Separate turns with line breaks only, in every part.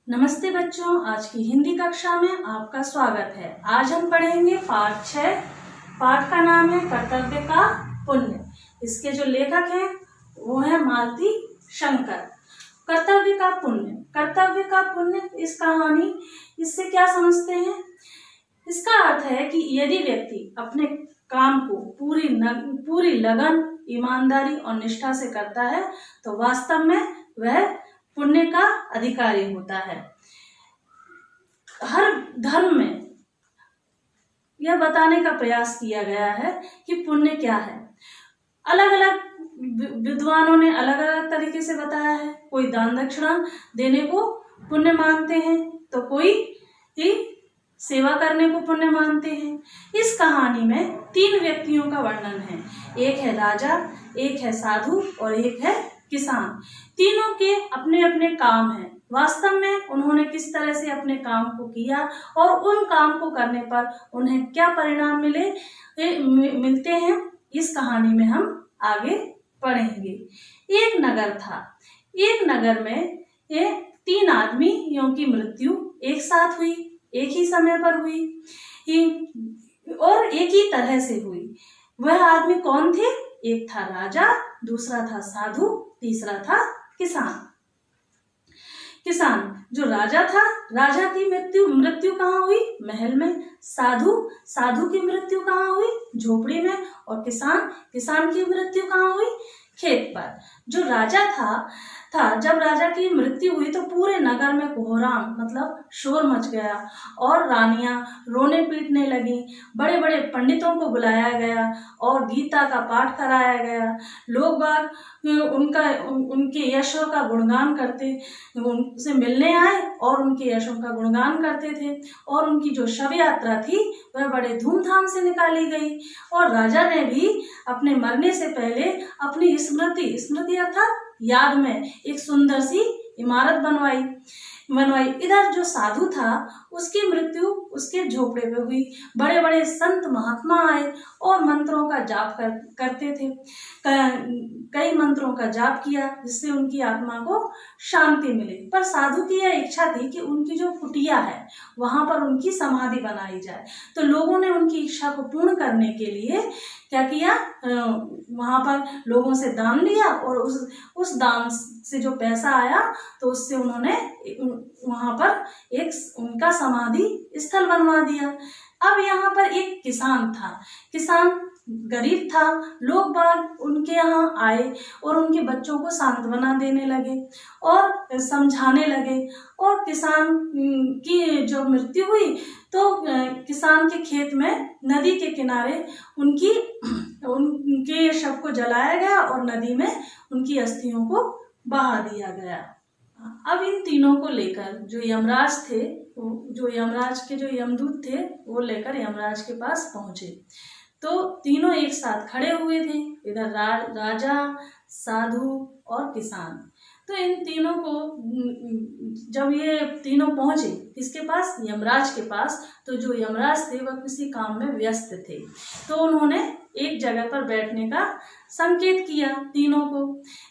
नमस्ते बच्चों, आज की हिंदी कक्षा में आपका स्वागत है। आज हम पढ़ेंगे पाठ 6। पाठ का नाम है कर्तव्य का पुण्य। इसके जो लेखक हैं वो है मालती शंकर। कर्तव्य का पुण्य। कर्तव्य का पुण्य इस कहानी इससे क्या समझते हैं? इसका अर्थ है कि यदि व्यक्ति अपने काम को पूरी लगन, ईमानदारी और निष्ठा से करता है तो वास्तव में वह पुण्य का अधिकारी होता है। हर धर्म में यह बताने का प्रयास किया गया है कि पुण्य क्या है। अलग अलग विद्वानों ने अलग अलग तरीके से बताया है। कोई दान दक्षिणा देने को पुण्य मानते हैं तो कोई सेवा करने को पुण्य मानते हैं। इस कहानी में 3 व्यक्तियों का वर्णन है। एक है राजा, एक है साधु और एक है किसान। तीनों के अपने अपने काम हैं। वास्तव में उन्होंने किस तरह से अपने काम को किया और उन काम को करने पर उन्हें क्या परिणाम मिलते हैं, इस कहानी में हम आगे पढ़ेंगे। एक नगर था। एक नगर में 3 आदमियों की मृत्यु एक साथ हुई, एक ही समय पर हुई और एक ही तरह से हुई। वह आदमी कौन थे? एक था राजा, दूसरा था साधु, तीसरा था किसान। किसान जो राजा था, राजा की मृत्यु कहाँ हुई? महल में। साधु की मृत्यु कहाँ हुई? झोपड़ी में। और किसान की मृत्यु कहाँ हुई? खेत पर। जो राजा था जब राजा की मृत्यु हुई तो पूरे नगर में कोहराम मतलब शोर मच गया और रानियां रोने पीटने लगी। बड़े बड़े पंडितों को बुलाया गया और गीता का पाठ कराया गया। लोग बाग उनके यशों का गुणगान करते, उनसे मिलने आए और उनके यशों का गुणगान करते थे। और उनकी जो शव यात्रा थी वह बड़े धूमधाम से निकाली गई। और राजा ने भी अपने मरने से पहले अपनी स्मृति अर्थात याद में एक सुंदर सी इमारत बनवाई। इधर जो साधु था उसकी मृत्यु उसके झोपड़े पे हुई। बड़े बड़े संत महात्मा आए और मंत्रों का जाप करते थे। कई मंत्रों का जाप किया जिससे उनकी आत्मा को शांति मिले। पर साधु की यह इच्छा थी कि उनकी जो कुटिया है वहां पर उनकी समाधि बनाई जाए। तो लोगों ने उनकी इच्छा को पूर्ण करने के लिए क्या किया? वहां पर लोगों से दान लिया और उस दान से जो पैसा आया तो उससे उन्होंने वहां पर एक उनका समाधि स्थल बनवा दिया। अब यहाँ पर एक किसान था। किसान गरीब था। लोग बाग उनके यहाँ आए और उनके बच्चों को सांत्वना देने लगे और समझाने लगे। और किसान की जो मृत्यु हुई तो किसान के खेत में नदी के किनारे उनके शव को जलाया गया और नदी में उनकी अस्थियों को बहा दिया गया। अब इन तीनों को लेकर जो यमराज के जो यमदूत थे वो लेकर यमराज के पास पहुंचे। तो तीनों एक साथ खड़े हुए थे, इधर राजा, साधु और किसान। तो इन तीनों को जब ये तीनों पहुंचे किसके पास? यमराज के पास। तो जो यमराज थे वह किसी काम में व्यस्त थे तो उन्होंने एक जगह पर बैठने का संकेत किया तीनों को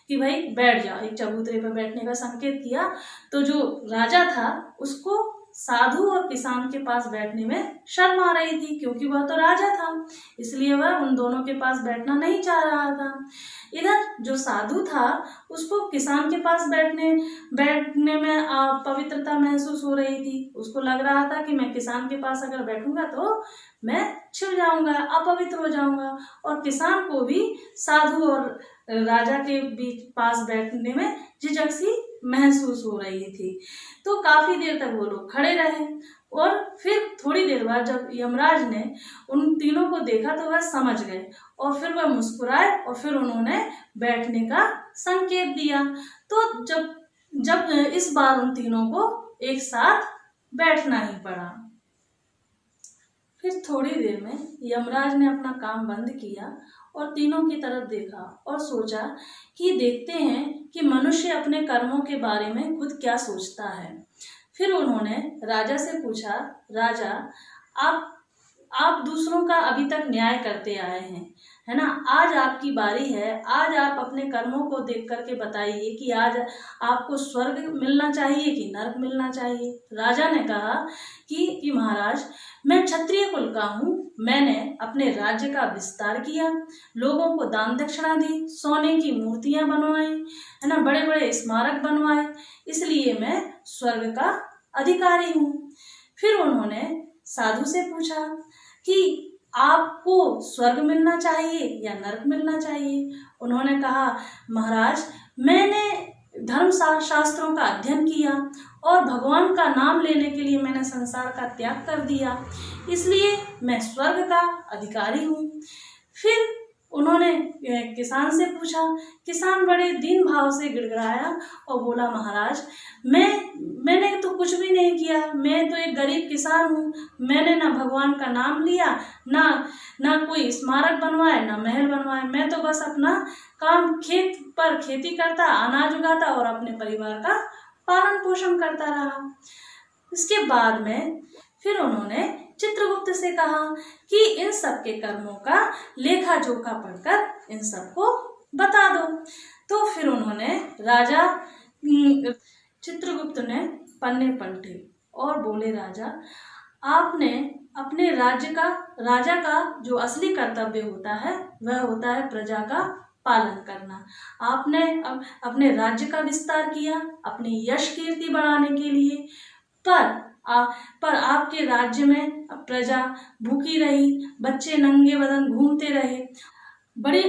कि भाई बैठ जाओ। एक चबूतरे पर बैठने का संकेत किया। तो जो राजा था उसको साधु और किसान के पास बैठने में शर्म आ रही थी क्योंकि वह तो राजा था, इसलिए वह उन दोनों के पास बैठना नहीं चाह रहा था। इधर जो साधु था उसको किसान के पास बैठने में पवित्रता महसूस हो रही थी। उसको लग रहा था कि मैं किसान के पास अगर बैठूंगा तो मैं छिप जाऊंगा, अपवित्र हो जाऊंगा। और किसान को भी साधु और राजा के बीच पास बैठने में झिझक सी महसूस हो रही थी। तो काफी देर तक वो लोग खड़े रहे और फिर थोड़ी देर बाद जब यमराज ने उन तीनों को देखा तो वह समझ गए और फिर वह मुस्कुराए और फिर उन्होंने बैठने का संकेत दिया। तो जब इस बार उन तीनों को एक साथ बैठना ही पड़ा। फिर थोड़ी देर में यमराज ने अपना काम बंद किया और तीनों की तरफ देखा और सोचा कि देखते हैं कि मनुष्य अपने कर्मों के बारे में खुद क्या सोचता है। फिर उन्होंने राजा से पूछा, राजा आप आप दूसरों का अभी तक न्याय करते आए हैं, है ना। आज आपकी बारी है। आज आप अपने कर्मों को देख करके बताइए कि आज आपको स्वर्ग मिलना चाहिए कि नरक मिलना चाहिए। राजा ने कहा कि महाराज, मैं क्षत्रिय कुल का हूँ। मैंने अपने राज्य का विस्तार किया, लोगों को दान दक्षिणा दी, सोने की मूर्तियां बनवाई, है ना, बड़े बड़े स्मारक बनवाए, इसलिए मैं स्वर्ग का अधिकारी हूँ। फिर उन्होंने साधु से पूछा कि आपको स्वर्ग मिलना चाहिए या नरक मिलना चाहिए। उन्होंने कहा, महाराज, मैंने धर्म शास्त्रों का अध्ययन किया और भगवान का नाम लेने के लिए मैंने संसार का त्याग कर दिया, इसलिए मैं स्वर्ग का अधिकारी हूँ। फिर उन्होंने किसान से पूछा। किसान बड़े दीन भाव से गिड़गिड़ाया और बोला, महाराज, मैंने तो कुछ भी नहीं किया, मैं तो एक गरीब किसान हूँ। मैंने ना भगवान का नाम लिया, ना कोई स्मारक बनवाए, ना महल बनवाए। मैं तो बस अपना काम खेत पर खेती करता, अनाज उगाता और अपने परिवार का पालन पोषण करता रहा। इसके बाद में फिर उन्होंने चित्रगुप्त से कहा कि इन सब के कर्मों का लेखा जोखा पढ़कर इन सबको बता दो। तो फिर उन्होंने राजा चित्रगुप्त ने पन्ने पलटे और बोले, राजा, आपने अपने राजा का जो असली कर्तव्य होता है वह होता है प्रजा का पालन करना। आपने अपने राज्य का विस्तार किया अपनी यश कीर्ति बढ़ाने के लिए, पर आपके राज्य में प्रजा भूखी रही, बच्चे नंगे बदन घूमते रहे।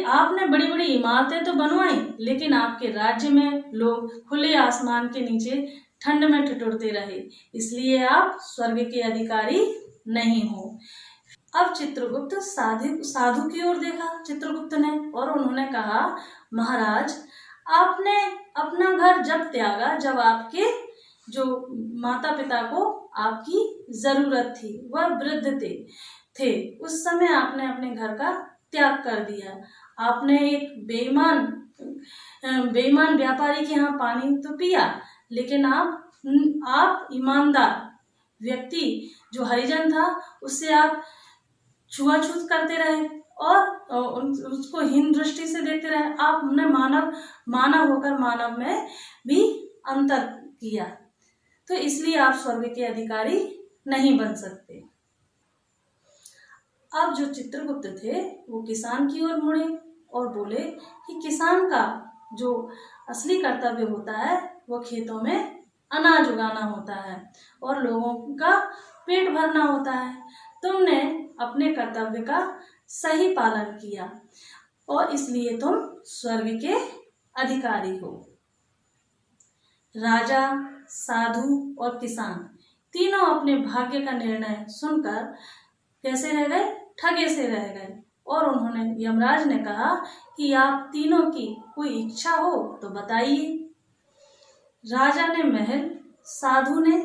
आपने बड़ी बड़ी इमारतें तो बनवाई, लेकिन आपके राज्य में लोग खुले आसमान के नीचे ठंड में ठिठुरते रहे, इसलिए आप स्वर्ग के अधिकारी नहीं हो। अब चित्रगुप्त साधु की ओर देखा चित्रगुप्त ने, और उन्होंने कहा, महाराज, आपने अपना घर जब त्यागा जब आपके जो माता पिता को आपकी जरूरत थी, वह वृद्ध थे, उस समय आपने अपने घर का त्याग कर दिया। आपने एक बेईमान व्यापारी के यहाँ पानी तो पिया, लेकिन आप ईमानदार व्यक्ति जो हरिजन था उससे आप छुआछूत करते रहे और उसको हीन दृष्टि से देखते रहे। आपने मानव होकर मानव में भी अंतर किया, तो इसलिए आप स्वर्ग के अधिकारी नहीं बन सकते। अब जो चित्रगुप्त थे वो किसान की ओर मुड़े और बोले कि किसान का जो असली कर्तव्य होता है वो खेतों में अनाज उगाना होता है और लोगों का पेट भरना होता है। तुमने अपने कर्तव्य का सही पालन किया और इसलिए तुम स्वर्ग के अधिकारी हो। राजा, साधु और किसान तीनों अपने भाग्य का निर्णय सुनकर कैसे रह गए? ठगे से रह गए। और उन्होंने यमराज ने कहा कि आप तीनों की कोई इच्छा हो तो बताइए। राजा ने महल, साधु ने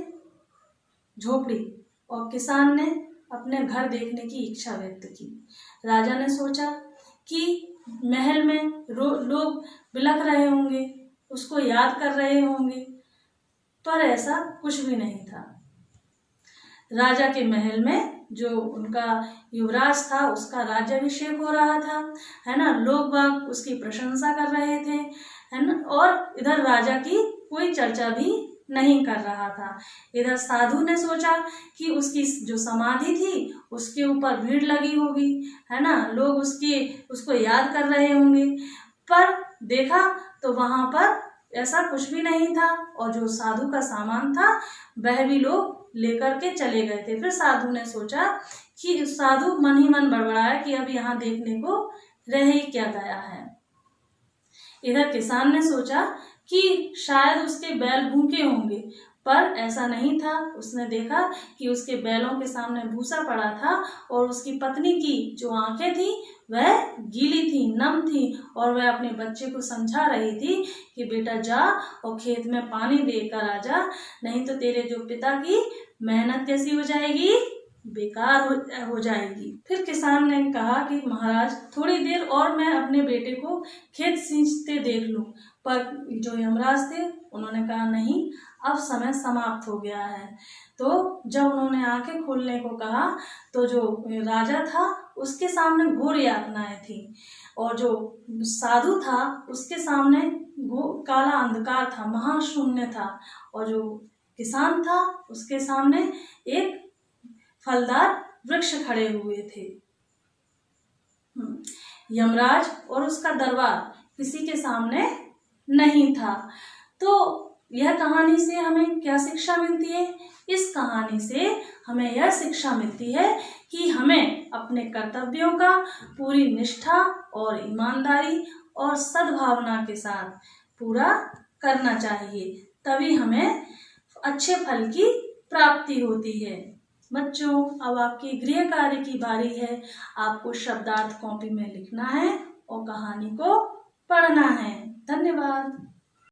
झोपड़ी और किसान ने अपने घर देखने की इच्छा व्यक्त की। राजा ने सोचा कि महल में लोग बिलख रहे होंगे, उसको याद कर रहे होंगे, पर ऐसा कुछ भी नहीं था। राजा के महल में जो उनका युवराज था उसका राज्याभिषेक हो रहा था, है ना, लोग बाग उसकी प्रशंसा कर रहे थे, है ना, और इधर राजा की कोई चर्चा भी नहीं कर रहा था। इधर साधु ने सोचा कि उसकी जो समाधि थी उसके ऊपर भीड़ लगी होगी, है ना, लोग उसको याद कर रहे होंगे, पर देखा तो वहां पर ऐसा कुछ भी नहीं था और जो साधु का सामान था वह भी लोग लेकर के चले गए थे। फिर साधु ने सोचा कि साधु मन ही मन बड़बड़ाया कि अब यहाँ देखने को रह ही क्या गया है। इधर किसान ने सोचा कि शायद उसके बैल भूखे होंगे, पर ऐसा नहीं था। उसने देखा कि उसके बैलों के सामने भूसा पड़ा था और उसकी पत्नी की जो आंखें थी वह गीली थी, नम थी, और वह अपने बच्चे को समझा रही थी कि बेटा जा और खेत में पानी देकर आ जा, नहीं तो तेरे जो पिता की मेहनत कैसी हो जाएगी, बेकार हो जाएगी। फिर किसान ने कहा कि महाराज, थोड़ी देर और मैं अपने बेटे को खेत सींचते देख लूं, पर जो यमराज थे उन्होंने कहा नहीं, अब समय समाप्त हो गया है। तो जब उन्होंने आंखें खोलने को कहा तो जो राजा था उसके सामने घोर यातनाएं थी, और जो साधु था उसके सामने काला अंधकार था, महाशून्य था, और जो किसान था उसके सामने एक फलदार वृक्ष खड़े हुए थे। यमराज और उसका दरबार किसी के सामने नहीं था। तो यह कहानी से हमें क्या शिक्षा मिलती है? इस कहानी से हमें यह शिक्षा मिलती है कि हमें अपने कर्तव्यों का पूरी निष्ठा और ईमानदारी और सद्भावना के साथ पूरा करना चाहिए, तभी हमें अच्छे फल की प्राप्ति होती है। बच्चों, अब आपकी गृह कार्य की बारी है। आपको शब्दार्थ कॉपी में लिखना है और कहानी को पढ़ना है। धन्यवाद।